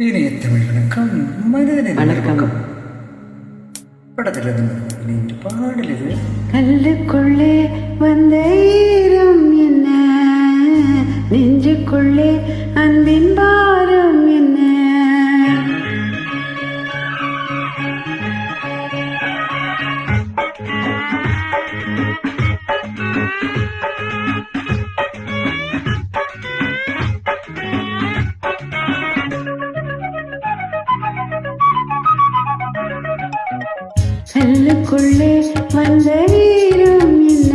இனிய தமிழ் வணக்கம். மனிதனின் வணக்கம். படத்திலிருந்து பாடல் இது. கல்லுக்குள்ளே வந்த ஈரம் என்ன, நெஞ்சுக்குள்ளே அன்பின் பாரம் என்ன. கல்லுக்குள்ளே வந்த ஈரம் என்ன,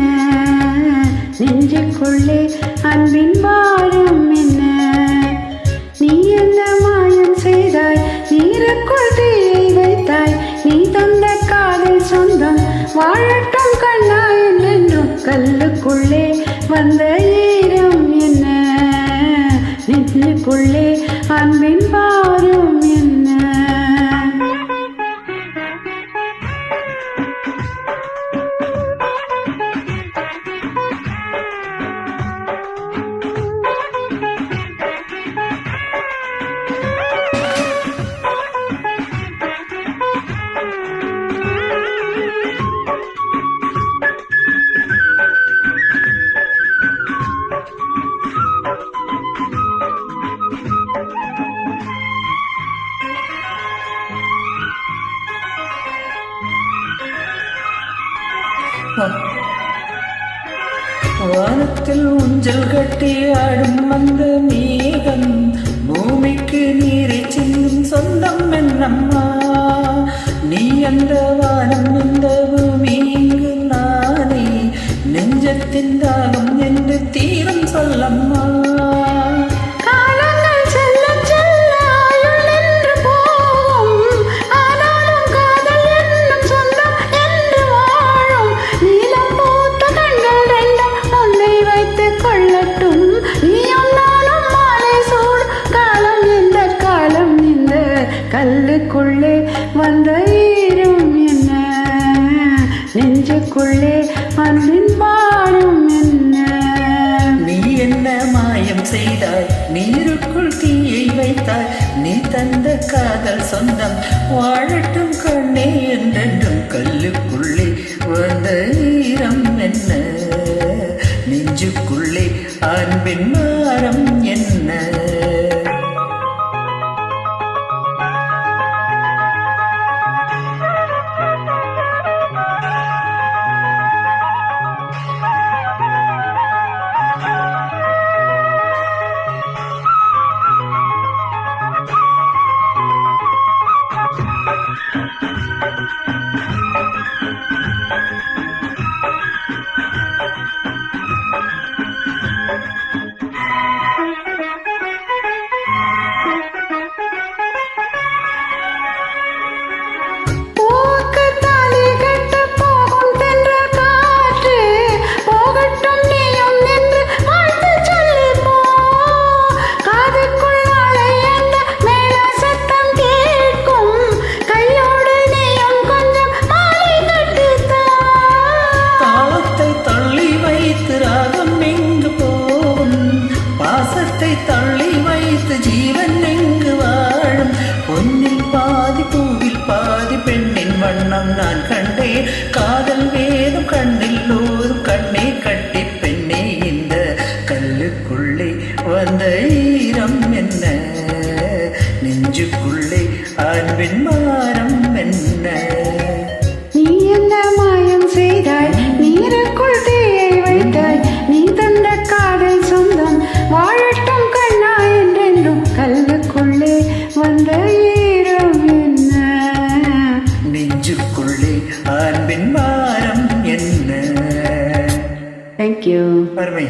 நெஞ்சுக்குள்ளே அன்பின் பாரம் என்ன. நீ என்ன மாயம் செய்தாய், நீருக்குள் தீயை வைத்தாய். நீ தந்த காதல் சொந்தம் வாழட்டும் கண்ணா என்றென்றும். கல்லுக்குள்ளே வந்த ஈரம் என்ன, நெஞ்சுக்குள்ளே அன்பின் பாரம் என்ன. வானத்தில் ஊஞ்சல் கட்டி ஆடும் அந்த மேகம் பூமிக்கு நீரை சிந்தும் சொந்தம் என்னம்மா. நீ அந்த வானம் இந்த பூமி இங்கு நானே, நெஞ்சத்தின் தாகம் என்று தீரம் சொல்லம்மா. கல்லுக்குள்ளே வந்த ஈரம் என்ன, நெஞ்சுக்குள்ளே அன்பின் பாரம் என்ன. நீ என்ன மாயம் செய்தாய், நீருக்குள் தீயை வைத்தாய். நீ தந்த காதல் சொந்தம் வாழட்டும் கண்ணே என்றென்றும். கல்லுக்குள்ளே வந்த ஈரம் என்ன, நெஞ்சுக்குள்ளே அன்பின் பாரம் என்ன. தள்ளி வைத்து ஜீவன் எங்கு வாழும். பொன்னில் பாதி பூவில் பாதி பெண்ணின் வண்ணம் நான் கண்டேன். காதல் வேதம் கண்ணில் ஓரும் கண்ணே கட்டி பெண்ணே. இந்த கல்லுக்குள்ளே வந்த ஈரம் என்ன, நெஞ்சுக்குள்ளே அன்பின் மாறம் என்ன. நீ என்ன மாயம் செய்தாய், நீருக்குள் தீயை வைத்தாய். நீ தந்த காதல் சொந்தம் வாழட்டும் கண்ணா என்றென்றும். கல்லுக்குள்ளே வந்த ஈரம் என்ன, நெஞ்சுக்குள்ளே அன்பின் மாறம் என்ன. தேங்க்யூ. அருமை.